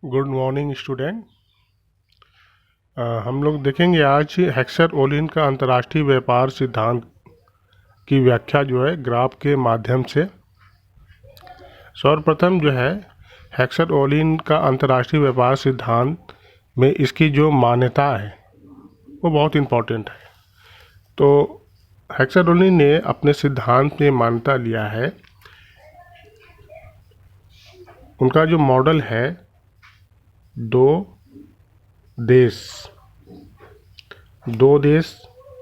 Good morning student. हम लोग देखेंगे आज हेक्सर ओलिन का अंतर्राष्ट्रीय व्यापार सिद्धांत की व्याख्या जो है ग्राफ के माध्यम से। सर्वप्रथम जो है हेक्सर ओलिन का अंतर्राष्ट्रीय व्यापार सिद्धांत में इसकी जो मान्यता है वो बहुत इम्पोर्टेंट है। तो हेक्सर ओलिन ने अपने सिद्धांत में मान्यता लिया है, उनका जो मॉडल है दो देश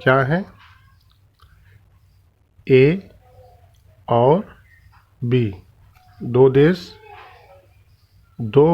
क्या हैं, ए और बी। दो देश, दो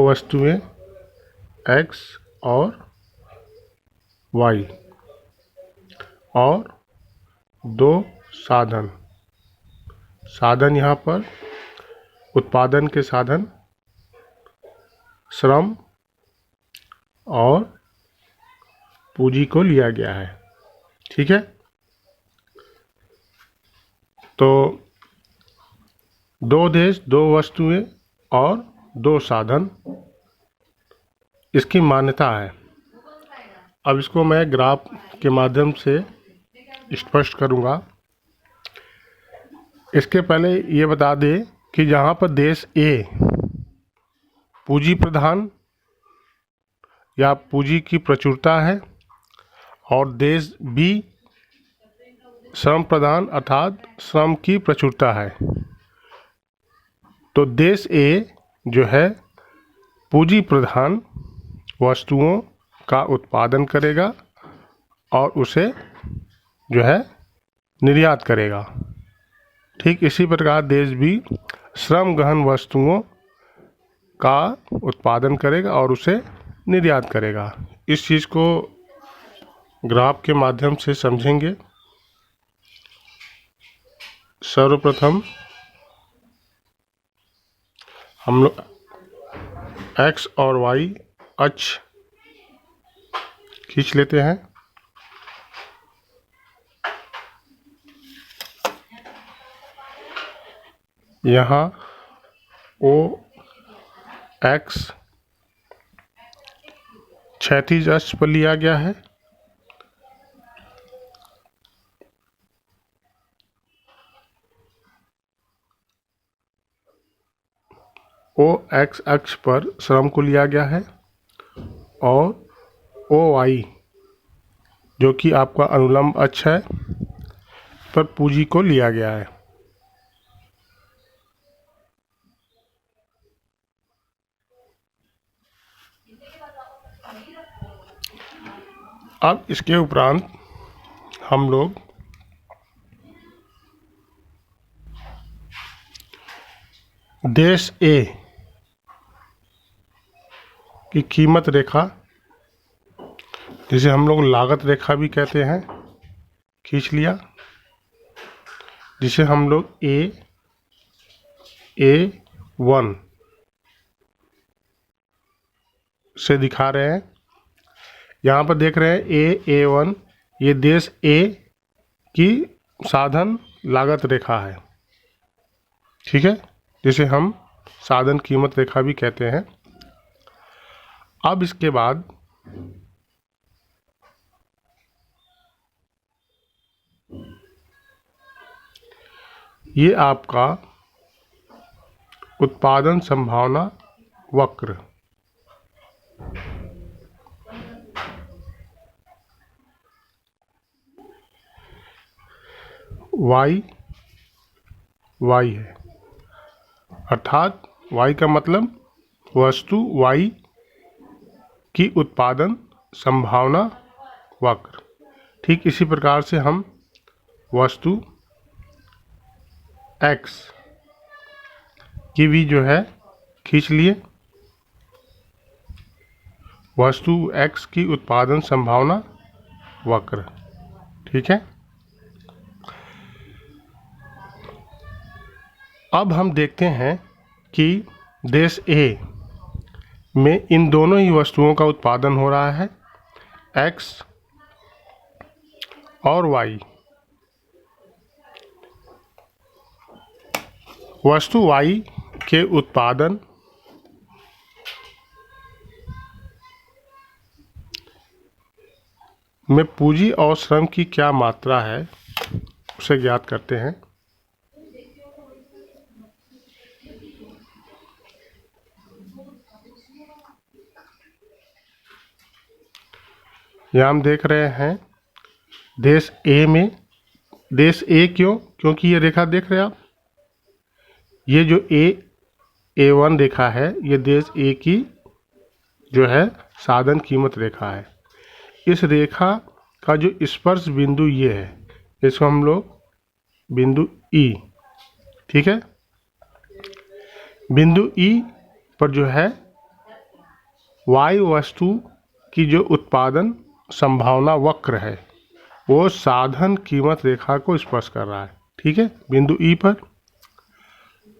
वस्तुएं एक्स और वाई, और दो साधन यहाँ पर उत्पादन के साधन, श्रम और पूंजी को लिया गया है। ठीक है, तो दो देश, दो वस्तुएं और दो साधन, इसकी मान्यता है। अब इसको मैं ग्राफ के माध्यम से स्पष्ट करूंगा। इसके पहले ये बता दें कि जहाँ पर देश ए पूंजी प्रधान या पूंजी की प्रचुरता है और देश बी श्रम प्रधान अर्थात श्रम की प्रचुरता है, तो देश ए जो है पूंजी प्रधान वस्तुओं का उत्पादन करेगा और उसे जो है निर्यात करेगा। ठीक इसी प्रकार देश बी श्रम गहन वस्तुओं का उत्पादन करेगा और उसे निर्यात करेगा। इस चीज़ को ग्राफ के माध्यम से समझेंगे। सर्वप्रथम हम लोग एक्स और वाई अक्ष खींच लेते हैं। यहाँ ओ एक्स क्षैतिज अक्ष पर लिया गया है, ओ एक्स अक्ष पर श्रम को लिया गया है और ओ वाई जो कि आपका अनुलंब अक्ष है पर पूंजी को लिया गया है। अब इसके उपरांत हम लोग देश ए की कीमत रेखा, जिसे हम लोग लागत रेखा भी कहते हैं, खींच लिया, जिसे हम लोग A1 से दिखा रहे हैं। यहाँ पर देख रहे हैं A1, ये देश ए की साधन लागत रेखा है। ठीक है, जिसे हम साधन कीमत रेखा भी कहते हैं। अब इसके बाद ये आपका उत्पादन संभावना वक्र, वाई है, अर्थात वाई का मतलब वस्तु वाई की उत्पादन संभावना वक्र। ठीक इसी प्रकार से हम वस्तु एक्स की भी जो है खींच लिए, वस्तु एक्स की उत्पादन संभावना वक्र। ठीक है, अब हम देखते हैं कि देश ए में इन दोनों ही वस्तुओं का उत्पादन हो रहा है, एक्स और वाई। वस्तु वाई के उत्पादन में पूंजी और श्रम की क्या मात्रा है उसे ज्ञात करते हैं। यहाँ हम देख रहे हैं देश ए में, देश ए क्योंकि ये रेखा देख रहे हैं आप, ये जो A1 रेखा है ये देश ए की जो है साधन कीमत रेखा है। इस रेखा का जो स्पर्श बिंदु ये है, इसको हम लोग बिंदु ई, ठीक है, बिंदु ई पर जो है वाई वस्तु की जो उत्पादन संभावना वक्र है वो साधन कीमत रेखा को स्पर्श कर रहा है, ठीक है, बिंदु ई पर।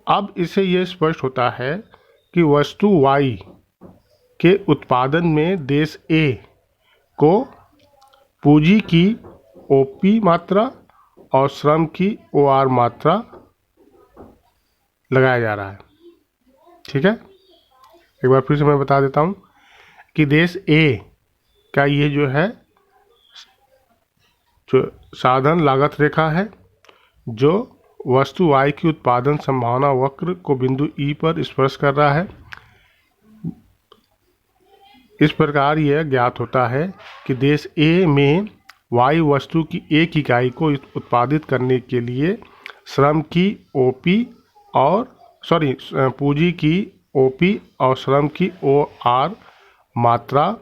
अब इससे यह स्पष्ट होता है कि वस्तु वाई के उत्पादन में देश ए को पूंजी की ओपी मात्रा और श्रम की ओआर मात्रा लगाया जा रहा है, ठीक है। एक बार फिर से मैं बता देता हूँ कि देश ए का ये जो है जो साधन लागत रेखा है जो वस्तु वाई की उत्पादन संभावना वक्र को बिंदु ई पर स्पर्श कर रहा है। इस प्रकार यह ज्ञात होता है कि देश ए में वाई वस्तु की एक इकाई को उत्पादित करने के लिए श्रम की ओपी और पूंजी की ओपी और श्रम की ओआर मात्रा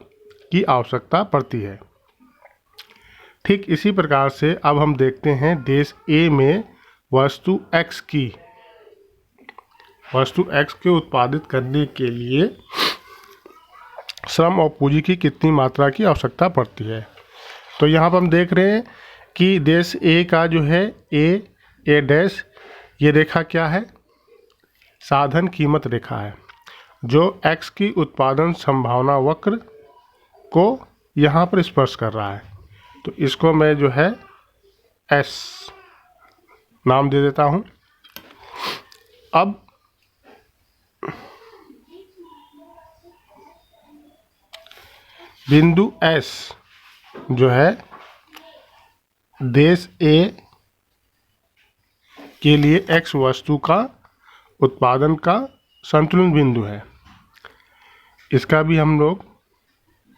की आवश्यकता पड़ती है। ठीक इसी प्रकार से अब हम देखते हैं देश ए में वस्तु x के उत्पादित करने के लिए श्रम और पूंजी की कितनी मात्रा की आवश्यकता पड़ती है। तो यहाँ पर हम देख रहे हैं कि देश ए का जो है ए डैश, ये रेखा क्या है, साधन कीमत रेखा है जो x की उत्पादन संभावना वक्र को यहाँ पर स्पर्श कर रहा है। तो इसको मैं जो है S नाम दे देता हूँ। अब बिंदु S जो है देश A के लिए X वस्तु का उत्पादन का संतुलन बिंदु है। इसका भी हम लोग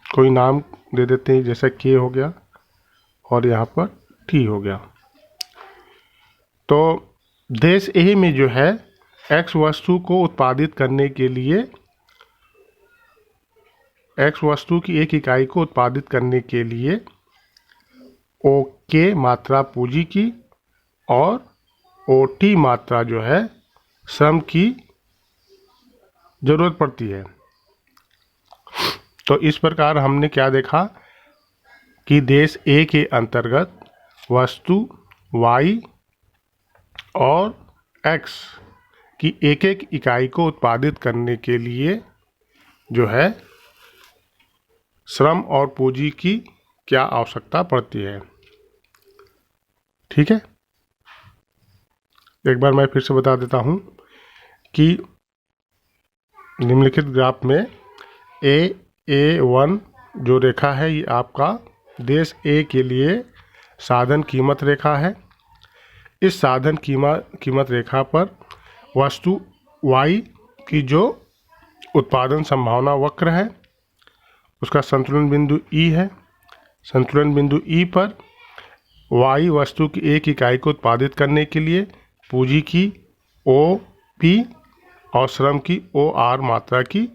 कोई नाम दे देते हैं, जैसे K हो गया और यहाँ पर T हो गया। तो देश A में जो है X वस्तु को उत्पादित करने के लिए, X वस्तु की एक इकाई को उत्पादित करने के लिए OK मात्रा पूंजी की और OT मात्रा जो है श्रम की जरूरत पड़ती है। तो इस प्रकार हमने क्या देखा कि देश A के अंतर्गत वस्तु Y और X की एक एक इकाई को उत्पादित करने के लिए जो है श्रम और पूंजी की क्या आवश्यकता पड़ती है, ठीक है। एक बार मैं फिर से बता देता हूँ कि निम्नलिखित ग्राफ में A1 जो रेखा है ये आपका देश A के लिए साधन कीमत रेखा है। इस साधन कीमत रेखा पर वस्तु Y की जो उत्पादन संभावना वक्र है उसका संतुलन बिंदु E है। संतुलन बिंदु E पर Y वस्तु की एक इकाई को उत्पादित करने के लिए पूंजी की OP और श्रम की OR मात्रा की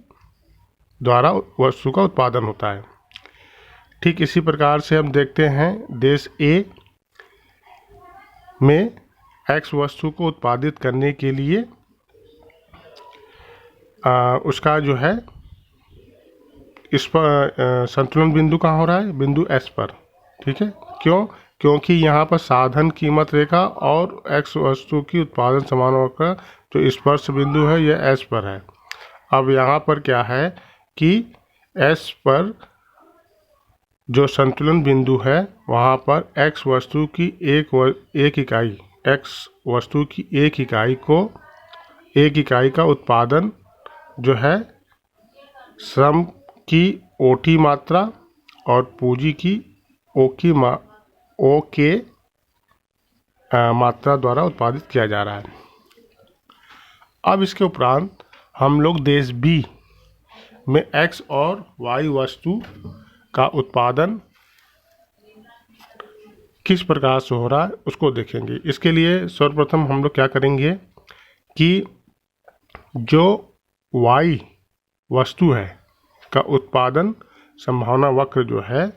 द्वारा वस्तु का उत्पादन होता है। ठीक इसी प्रकार से हम देखते हैं देश A में X वस्तु को उत्पादित करने के लिए उसका जो है इस पर संतुलन बिंदु कहाँ हो रहा है, बिंदु S पर, ठीक है। क्योंकि यहाँ पर साधन कीमत रेखा और X वस्तु की उत्पादन संभावना का जो स्पर्श बिंदु है यह S पर है। अब यहाँ पर क्या है कि S पर जो संतुलन बिंदु है वहाँ पर X वस्तु की एक इकाई को एक इकाई का उत्पादन जो है श्रम की ओटी मात्रा और पूंजी की ओ के मात्रा द्वारा उत्पादित किया जा रहा है। अब इसके उपरांत हम लोग देश बी में एक्स और वाई वस्तु का उत्पादन किस प्रकार से हो रहा है उसको देखेंगे। इसके लिए सर्वप्रथम हम लोग क्या करेंगे कि जो वाई वस्तु है का उत्पादन संभावना वक्र जो है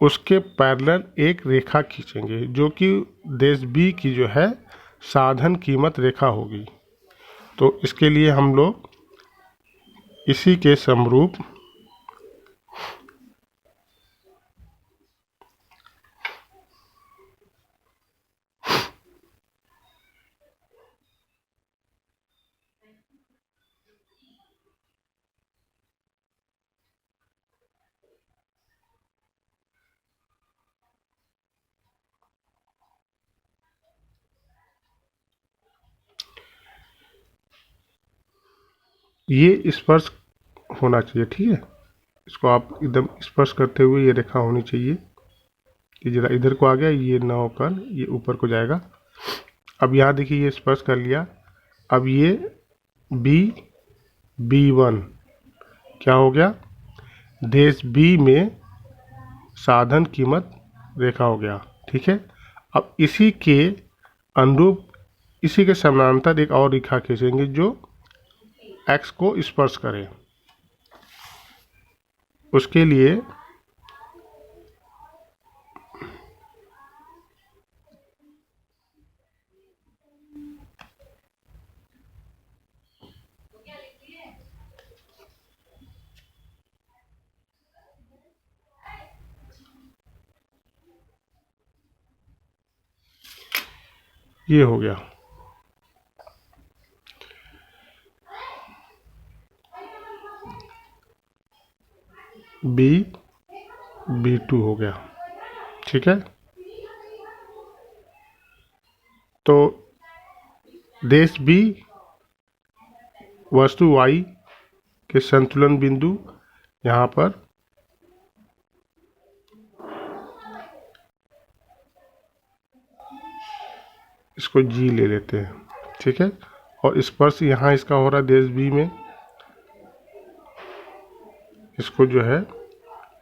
उसके पैरेलल एक रेखा खींचेंगे जो कि देश बी की जो है साधन कीमत रेखा होगी। तो इसके लिए हम लोग इसी के समरूप ये स्पर्श होना चाहिए, ठीक है। इसको आप एकदम स्पर्श करते हुए ये रेखा होनी चाहिए कि जरा इधर को आ गया, ये ना होकर ये ऊपर को जाएगा। अब यहाँ देखिए ये स्पर्श कर लिया। अब ये B1 क्या हो गया, देश बी में साधन कीमत रेखा हो गया, ठीक है। अब इसी के अनुरूप इसी के समानांतर एक और रेखा खींचेंगे जो एक्स को स्पर्श करे। उसके लिए ये हो गया B2 हो गया, ठीक है। तो देश बी वस्तु y के संतुलन बिंदु यहाँ पर इसको G ले लेते हैं, ठीक है। और स्पर्श यहाँ इसका हो रहा है देश बी में, इसको जो है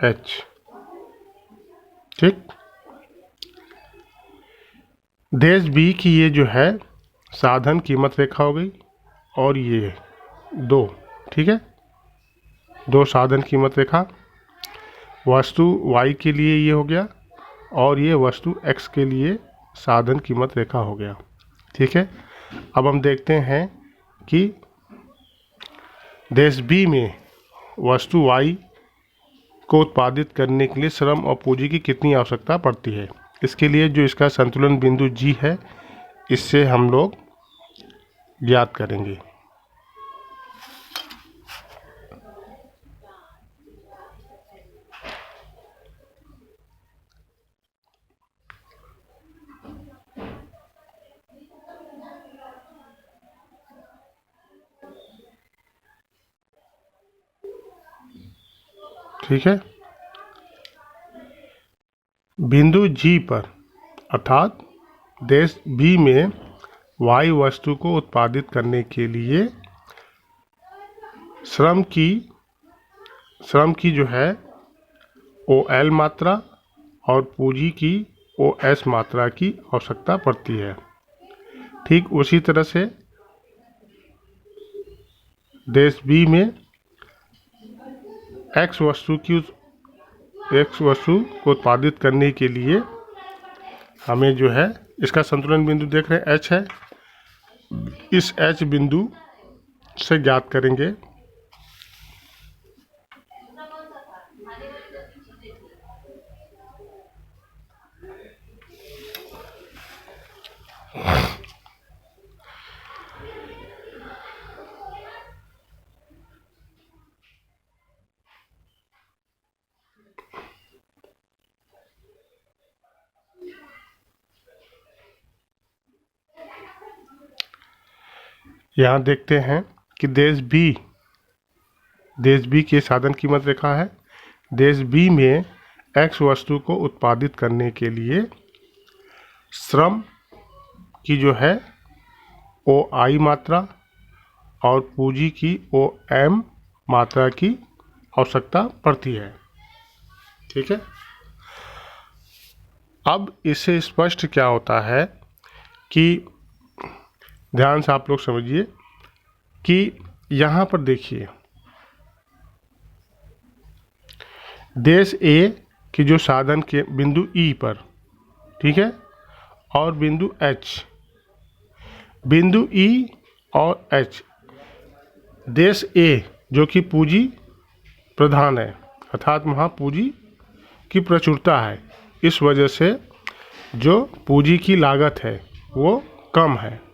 H, ठीक। देश बी की ये जो है साधन कीमत रेखा हो गई और ये दो, ठीक है, दो साधन कीमत रेखा। वस्तु y के लिए ये हो गया और ये वस्तु x के लिए साधन कीमत रेखा हो गया, ठीक है। अब हम देखते हैं कि देश बी में वस्तु y को उत्पादित करने के लिए श्रम और पूंजी की कितनी आवश्यकता पड़ती है। इसके लिए जो इसका संतुलन बिंदु G है इससे हम लोग ज्ञात करेंगे। ठीक है, बिंदु G पर अर्थात देश B में y वस्तु को उत्पादित करने के लिए श्रम की जो है OL मात्रा और पूंजी की OS मात्रा की आवश्यकता पड़ती है। ठीक उसी तरह से देश B में x वस्तु को उत्पादित करने के लिए हमें जो है इसका संतुलन बिंदु देख रहे हैं H है, इस H बिंदु से ज्ञात करेंगे यहाँ देखते हैं कि देश बी के साधन कीमत रेखा है। देश बी में एक्स वस्तु को उत्पादित करने के लिए श्रम की जो है ओ आई मात्रा और पूंजी की ओ एम मात्रा की आवश्यकता पड़ती है। ठीक है, अब इससे स्पष्ट क्या होता है कि ध्यान से आप लोग समझिए कि यहाँ पर देखिए, देश ए की जो साधन के बिंदु ई पर, ठीक है, और बिंदु ई और एच, देश ए जो कि पूंजी प्रधान है, अर्थात वहाँ पूंजी की प्रचुरता है, इस वजह से जो पूंजी की लागत है वो कम है।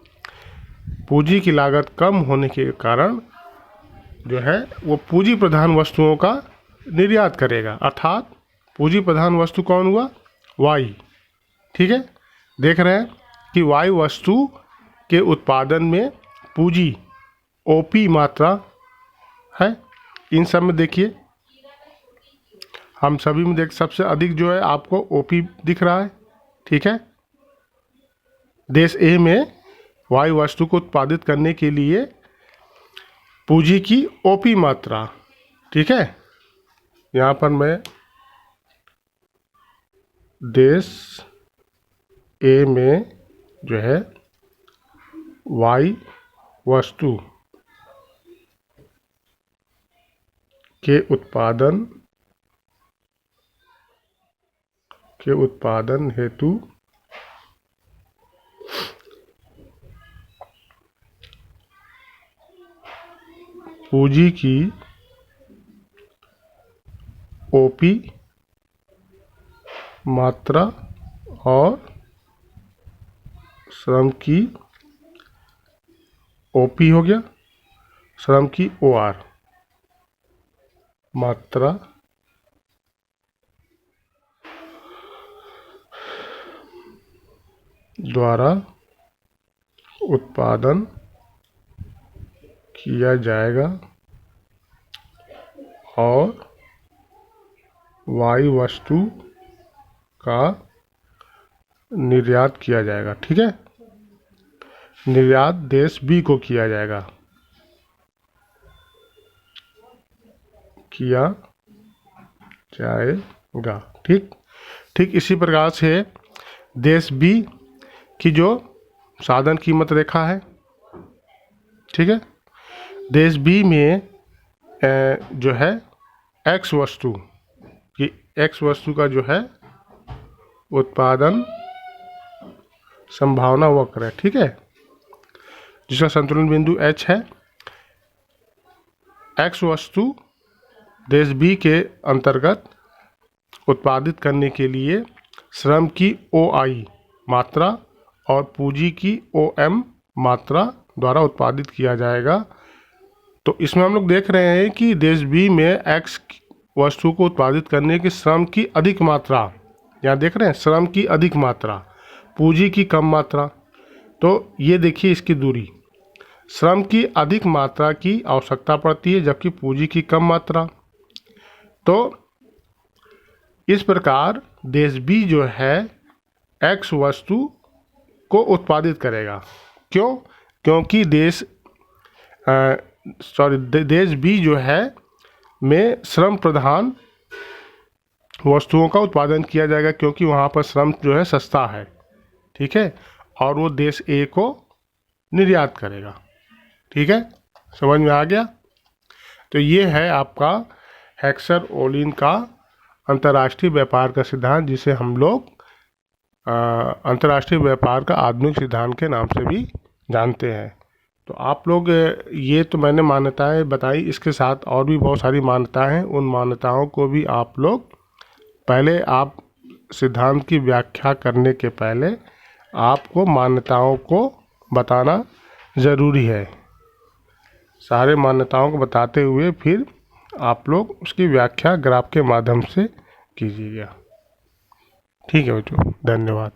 पूंजी की लागत कम होने के कारण जो है वो पूंजी प्रधान वस्तुओं का निर्यात करेगा, अर्थात पूंजी प्रधान वस्तु कौन हुआ? वाई। ठीक है, देख रहे हैं कि वाई वस्तु के उत्पादन में पूंजी ओपी मात्रा है। इन सब में देखिए, हम सभी में सबसे अधिक जो है आपको ओपी दिख रहा है। ठीक है, देश ए में वाई वस्तु को उत्पादित करने के लिए पूंजी की ओपी मात्रा, ठीक है, यहाँ पर मैं देश ए में जो है वाई वस्तु के उत्पादन हेतु पूंजी की ओपी मात्रा और श्रम की ओपी हो गया, श्रम की ओआर मात्रा द्वारा उत्पादन किया जाएगा और वाई वस्तु का निर्यात किया जाएगा। ठीक है, निर्यात देश बी को किया जाएगा, किया जाएगा। ठीक इसी प्रकार से देश बी की जो साधन कीमत रेखा है, ठीक है, देश बी में जो है एक्स वस्तु का जो है उत्पादन संभावना वक्र है। ठीक है, जिसका संतुलन बिंदु एच है। एक्स वस्तु देश बी के अंतर्गत उत्पादित करने के लिए श्रम की ओ आई मात्रा और पूंजी की ओ एम मात्रा द्वारा उत्पादित किया जाएगा। तो इसमें हम लोग देख रहे हैं कि देश बी में एक्स वस्तु को उत्पादित करने की श्रम की अधिक मात्रा, यहाँ देख रहे हैं श्रम की अधिक मात्रा, पूंजी की कम मात्रा। तो ये देखिए इसकी दूरी, श्रम की अधिक मात्रा की आवश्यकता पड़ती है जबकि पूंजी की कम मात्रा। तो इस प्रकार देश बी जो है एक्स वस्तु को उत्पादित करेगा। क्यों? क्योंकि देश बी जो है में श्रम प्रधान वस्तुओं का उत्पादन किया जाएगा, क्योंकि वहाँ पर श्रम जो है सस्ता है। ठीक है, और वो देश ए को निर्यात करेगा। ठीक है, समझ में आ गया? तो ये है आपका हेक्सर ओलिन का अंतर्राष्ट्रीय व्यापार का सिद्धांत, जिसे हम लोग अंतर्राष्ट्रीय व्यापार का आधुनिक सिद्धांत के नाम से भी जानते हैं। तो आप लोग ये तो मैंने मान्यताएं बताई, इसके साथ और भी बहुत सारी मान्यताएं हैं। उन मान्यताओं को भी आप लोग पहले, आप सिद्धांत की व्याख्या करने के पहले आपको मान्यताओं को बताना ज़रूरी है। सारे मान्यताओं को बताते हुए फिर आप लोग उसकी व्याख्या ग्राफ के माध्यम से कीजिएगा। ठीक है बच्चों, धन्यवाद।